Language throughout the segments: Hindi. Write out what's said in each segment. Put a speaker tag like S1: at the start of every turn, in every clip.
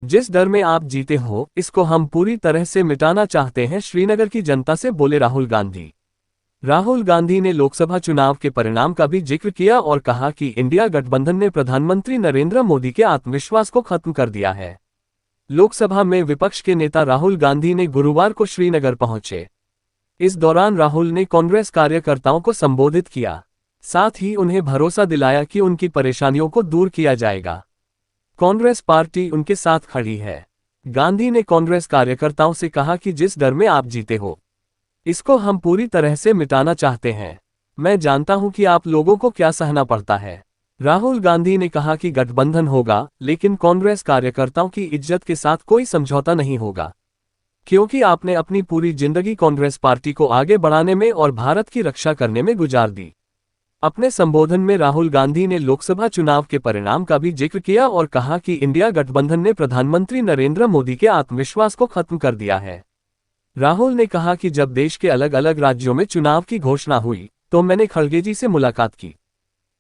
S1: जिस डर में आप जीते हो, इसको हम पूरी तरह से मिटाना चाहते हैं, श्रीनगर की जनता से बोले राहुल गांधी। राहुल गांधी ने लोकसभा चुनाव के परिणाम का भी जिक्र किया और कहा कि इंडिया गठबंधन ने प्रधानमंत्री नरेंद्र मोदी के आत्मविश्वास को खत्म कर दिया है। लोकसभा में विपक्ष के नेता राहुल गांधी ने गुरुवार को श्रीनगर पहुंचे। इस दौरान राहुल ने कांग्रेस कार्यकर्ताओं को संबोधित किया, साथ ही उन्हें भरोसा दिलाया कि उनकी परेशानियों को दूर किया जाएगा। कांग्रेस पार्टी उनके साथ खड़ी है। गांधी ने कांग्रेस कार्यकर्ताओं से कहा कि जिस डर में आप जीते हो, इसको हम पूरी तरह से मिटाना चाहते हैं। मैं जानता हूं कि आप लोगों को क्या सहना पड़ता है। राहुल गांधी ने कहा कि गठबंधन होगा, लेकिन कांग्रेस कार्यकर्ताओं की इज्जत के साथ कोई समझौता नहीं होगा, क्योंकि आपने अपनी पूरी जिंदगी कांग्रेस पार्टी को आगे बढ़ाने में और भारत की रक्षा करने में गुजार दी। अपने संबोधन में राहुल गांधी ने लोकसभा चुनाव के परिणाम का भी जिक्र किया और कहा कि इंडिया गठबंधन ने प्रधानमंत्री नरेंद्र मोदी के आत्मविश्वास को खत्म कर दिया है। राहुल ने कहा कि जब देश के अलग अलग राज्यों में चुनाव की घोषणा हुई तो मैंने खड़गे जी से मुलाकात की।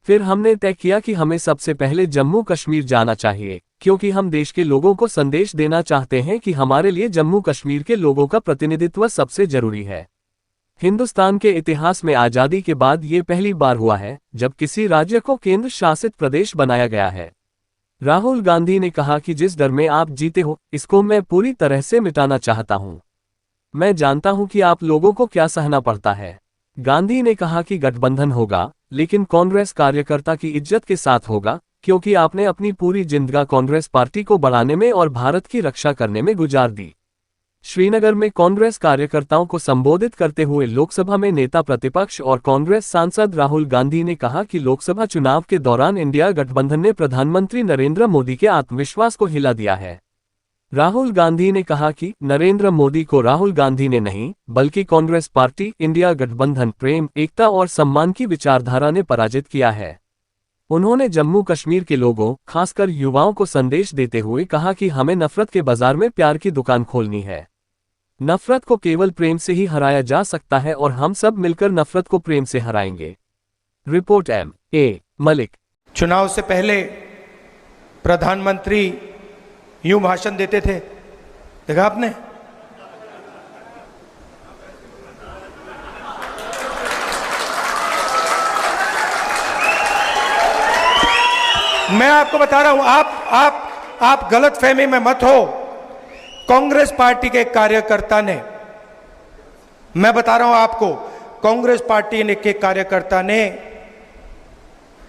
S1: फिर हमने तय किया कि हमें सबसे पहले जम्मू कश्मीर जाना चाहिए, क्योंकि हम देश के लोगों को संदेश देना चाहते हैं कि हमारे लिए जम्मू कश्मीर के लोगों का प्रतिनिधित्व सबसे जरूरी है। हिंदुस्तान के इतिहास में आजादी के बाद ये पहली बार हुआ है जब किसी राज्य को केंद्र शासित प्रदेश बनाया गया है। राहुल गांधी ने कहा कि जिस डर में आप जीते हो, इसको मैं पूरी तरह से मिटाना चाहता हूं। मैं जानता हूं कि आप लोगों को क्या सहना पड़ता है। गांधी ने कहा कि गठबंधन होगा, लेकिन कांग्रेस कार्यकर्ता की इज्जत के साथ होगा, क्योंकि आपने अपनी पूरी जिंदगी कांग्रेस पार्टी को बढ़ाने में और भारत की रक्षा करने में गुजार दी। श्रीनगर में कांग्रेस कार्यकर्ताओं को संबोधित करते हुए लोकसभा में नेता प्रतिपक्ष और कांग्रेस सांसद राहुल गांधी ने कहा कि लोकसभा चुनाव के दौरान इंडिया गठबंधन ने प्रधानमंत्री नरेंद्र मोदी के आत्मविश्वास को हिला दिया है। राहुल गांधी ने कहा कि नरेंद्र मोदी को राहुल गांधी ने नहीं, बल्कि कांग्रेस पार्टी, इंडिया गठबंधन प्रेम, एकता और सम्मान की विचारधारा ने पराजित किया है। उन्होंने जम्मू कश्मीर के लोगों, खासकर युवाओं को संदेश देते हुए कहा कि हमें नफरत के बाजार में प्यार की दुकान खोलनी है। नफरत को केवल प्रेम से ही हराया जा सकता है और हम सब मिलकर नफरत को प्रेम से हराएंगे। Report M.A. मलिक।
S2: चुनाव से पहले प्रधानमंत्री यूं भाषण देते थे, देखा आपने? मैं आपको बता रहा हूं, आप गलत फहमी में मत हो। कांग्रेस पार्टी के कार्यकर्ता ने, मैं बता रहा हूं आपको, कांग्रेस पार्टी के कार्यकर्ता ने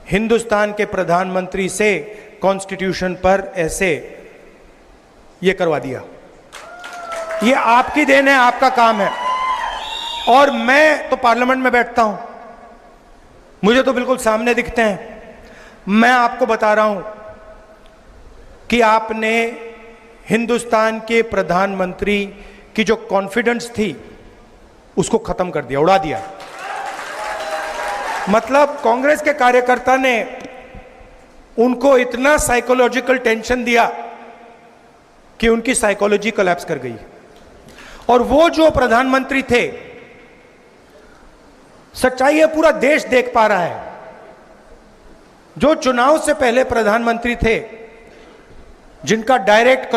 S2: हिंदुस्तान के प्रधानमंत्री से कॉन्स्टिट्यूशन पर ऐसे ये करवा दिया। ये आपकी देन है, आपका काम है। और मैं तो पार्लियामेंट में बैठता हूं, मुझे तो बिल्कुल सामने दिखते हैं। मैं आपको बता रहा हूं कि आपने हिंदुस्तान के प्रधानमंत्री की जो कॉन्फिडेंस थी उसको खत्म कर दिया, उड़ा दिया। मतलब कांग्रेस के कार्यकर्ता ने उनको इतना साइकोलॉजिकल टेंशन दिया कि उनकी साइकोलॉजी कोलैप्स कर गई। और वो जो प्रधानमंत्री थे, सच्चाई है पूरा देश देख पा रहा है, जो चुनाव से पहले प्रधानमंत्री थे, जिनका डायरेक्ट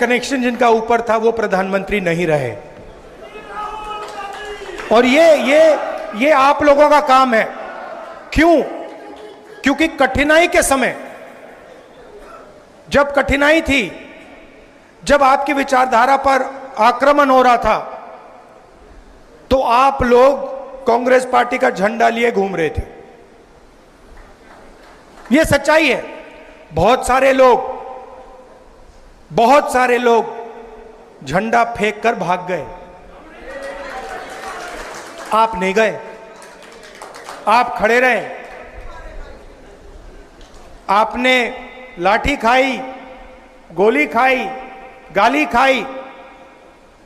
S2: कनेक्शन जिनका ऊपर था, वो प्रधानमंत्री नहीं रहे। और ये आप लोगों का काम है। क्यों? क्योंकि कठिनाई के समय, जब कठिनाई थी, जब आपकी विचारधारा पर आक्रमण हो रहा था, तो आप लोग कांग्रेस पार्टी का झंडा लिए घूम रहे थे। यह सच्चाई है। बहुत सारे लोग झंडा फेंक कर भाग गए। आप नहीं गए, आप खड़े रहे। आपने लाठी खाई, गोली खाई, गाली खाई,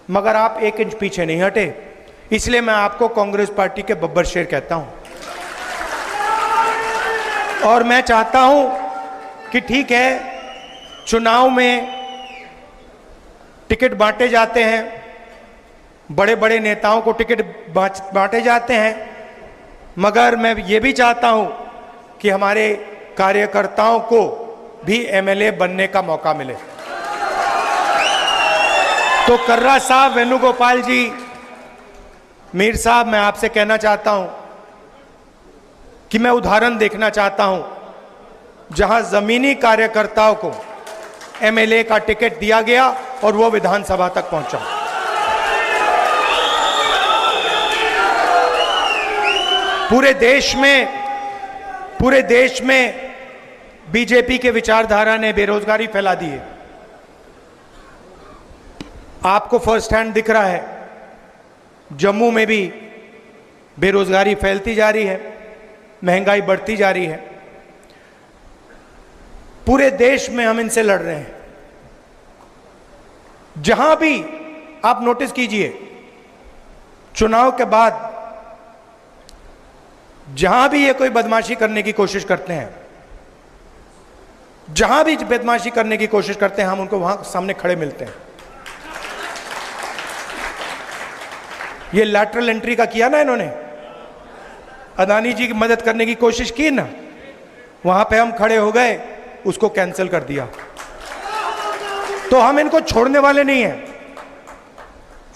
S2: मगर आप 1 इंच पीछे नहीं हटे। इसलिए मैं आपको कांग्रेस पार्टी के बब्बर शेर कहता हूं। और मैं चाहता हूं कि ठीक है, चुनाव में टिकट बांटे जाते हैं, बड़े बड़े नेताओं को टिकट बांटे जाते हैं, मगर मैं ये भी चाहता हूं कि हमारे कार्यकर्ताओं को भी एमएलए बनने का मौका मिले। तो कर्रा साहब, वेणुगोपाल जी, मीर साहब, मैं आपसे कहना चाहता हूं कि मैं उदाहरण देखना चाहता हूं जहां जमीनी कार्यकर्ताओं को एमएलए का टिकट दिया गया और वो विधानसभा तक पहुंचा। पूरे देश में बीजेपी के विचारधारा ने बेरोजगारी फैला दी है। आपको फर्स्ट हैंड दिख रहा है, जम्मू में भी बेरोजगारी फैलती जा रही है, महंगाई बढ़ती जा रही है। पूरे देश में हम इनसे लड़ रहे हैं। जहां भी आप नोटिस कीजिए, चुनाव के बाद जहां भी ये कोई बदमाशी करने की कोशिश करते हैं, जहां भी बदमाशी करने की कोशिश करते हैं, हम उनको वहां सामने खड़े मिलते हैं। ये लैटरल एंट्री का किया ना इन्होंने, अदानी जी की मदद करने की कोशिश की ना, वहां पे हम खड़े हो गए, उसको कैंसिल कर दिया। तो हम इनको छोड़ने वाले नहीं हैं।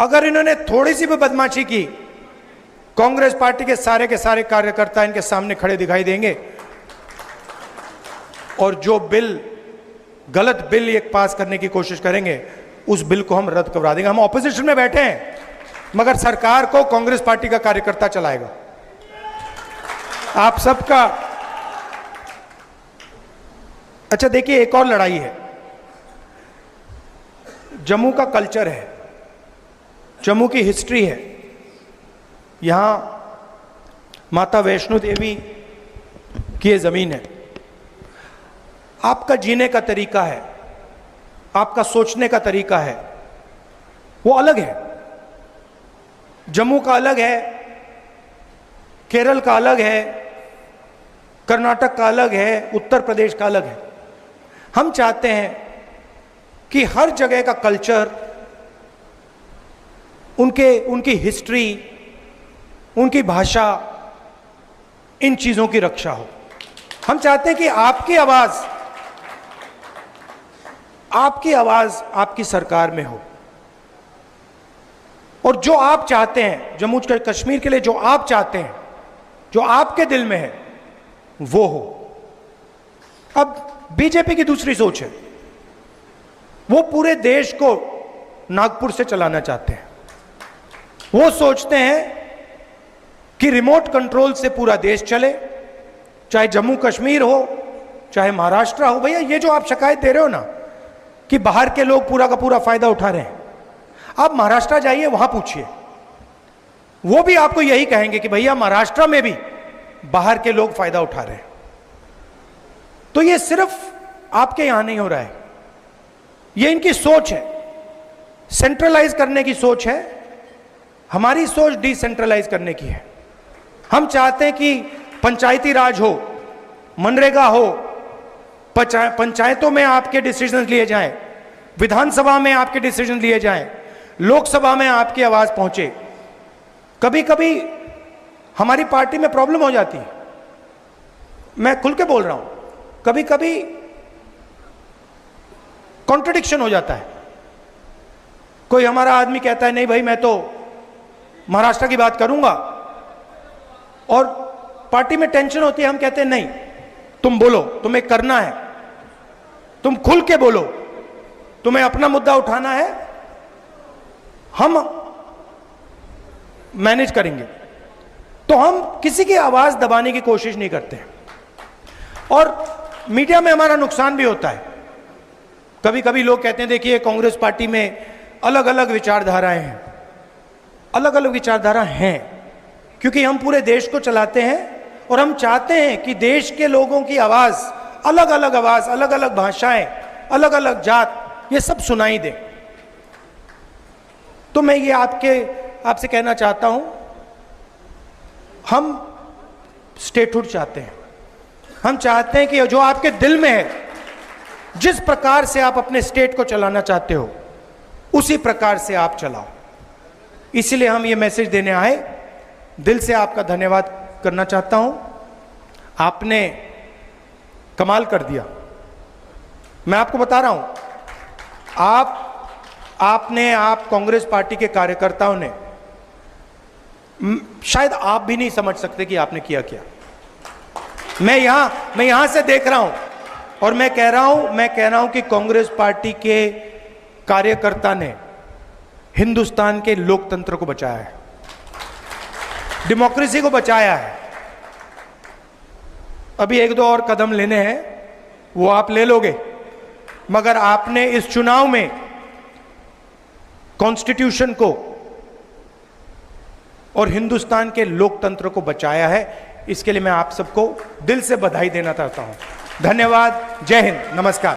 S2: अगर इन्होंने थोड़ी सी भी बदमाशी की, कांग्रेस पार्टी के सारे कार्यकर्ता इनके सामने खड़े दिखाई देंगे और जो गलत बिल एक पास करने की कोशिश करेंगे, उस बिल को हम रद्द करवा देंगे। हम ऑपोजिशन में बैठे हैं, मगर सरकार को कांग्रेस पार्टी का कार्यकर्ता चलाएगा। आप सबका अच्छा देखिए, एक और लड़ाई है। जम्मू का कल्चर है, जम्मू की हिस्ट्री है। यहां माता वैष्णो देवी की ये जमीन है। आपका जीने का तरीका है, आपका सोचने का तरीका है, वो अलग है। जम्मू का अलग है, केरल का अलग है, कर्नाटक का अलग है, उत्तर प्रदेश का अलग है। हम चाहते हैं कि हर जगह का कल्चर, उनकी हिस्ट्री, उनकी भाषा, इन चीजों की रक्षा हो। हम चाहते हैं कि आपकी आवाज आपकी सरकार में हो, और जो आप चाहते हैं, जम्मू कश्मीर के लिए जो आप चाहते हैं, जो आपके दिल में है, वो हो। अब बीजेपी की दूसरी सोच है, वो पूरे देश को नागपुर से चलाना चाहते हैं। वो सोचते हैं कि रिमोट कंट्रोल से पूरा देश चले, चाहे जम्मू कश्मीर हो, चाहे महाराष्ट्र हो। भैया, ये जो आप शिकायत दे रहे हो ना कि बाहर के लोग पूरा का पूरा फायदा उठा रहे हैं, आप महाराष्ट्र जाइए, वहां पूछिए, वो भी आपको यही कहेंगे कि भैया महाराष्ट्र में भी बाहर के लोग फायदा उठा रहे हैं। तो ये सिर्फ आपके यहां नहीं हो रहा है, ये इनकी सोच है, सेंट्रलाइज करने की सोच है। हमारी सोच डिसेंट्रलाइज करने की है। हम चाहते हैं कि पंचायती राज हो, मनरेगा हो, पंचायतों में आपके डिसीजन लिए जाएं, विधानसभा में आपके डिसीजन लिए जाएं, लोकसभा में आपकी आवाज पहुंचे। कभी कभी हमारी पार्टी में प्रॉब्लम हो जाती है, मैं खुल के बोल रहा हूं, कभी कभी कॉन्ट्रडिक्शन हो जाता है। कोई हमारा आदमी कहता है नहीं भाई मैं तो महाराष्ट्र की बात करूंगा, और पार्टी में टेंशन होती है, हम कहते हैं नहीं तुम बोलो, तुम्हें करना है, तुम खुल के बोलो, तुम्हें अपना मुद्दा उठाना है, हम मैनेज करेंगे। तो हम किसी की आवाज दबाने की कोशिश नहीं करते। और मीडिया में हमारा नुकसान भी होता है। कभी कभी लोग कहते हैं देखिए कांग्रेस पार्टी में अलग अलग विचारधाराएं हैं, अलग अलग विचारधारा हैं, क्योंकि हम पूरे देश को चलाते हैं और हम चाहते हैं कि देश के लोगों की आवाज, अलग अलग भाषाएं, अलग अलग जात, ये सब सुनाई दे। तो मैं ये आपसे कहना चाहता हूं, हम स्टेटहुड चाहते हैं। हम चाहते हैं कि जो आपके दिल में है, जिस प्रकार से आप अपने स्टेट को चलाना चाहते हो, उसी प्रकार से आप चलाओ। इसलिए हम ये मैसेज देने आए। दिल से आपका धन्यवाद करना चाहता हूं, आपने कमाल कर दिया। मैं आपको बता रहा हूं, आप कांग्रेस पार्टी के कार्यकर्ताओं ने, शायद आप भी नहीं समझ सकते कि आपने किया क्या। मैं यहां से देख रहा हूं और मैं कह रहा हूं कि कांग्रेस पार्टी के कार्यकर्ता ने हिंदुस्तान के लोकतंत्र को बचाया है, डेमोक्रेसी को बचाया है। अभी एक दो और कदम लेने हैं, वो आप ले लोगे, मगर आपने इस चुनाव में कॉन्स्टिट्यूशन को और हिंदुस्तान के लोकतंत्र को बचाया है। इसके लिए मैं आप सबको दिल से बधाई देना चाहता हूं। धन्यवाद। जय हिंद। नमस्कार।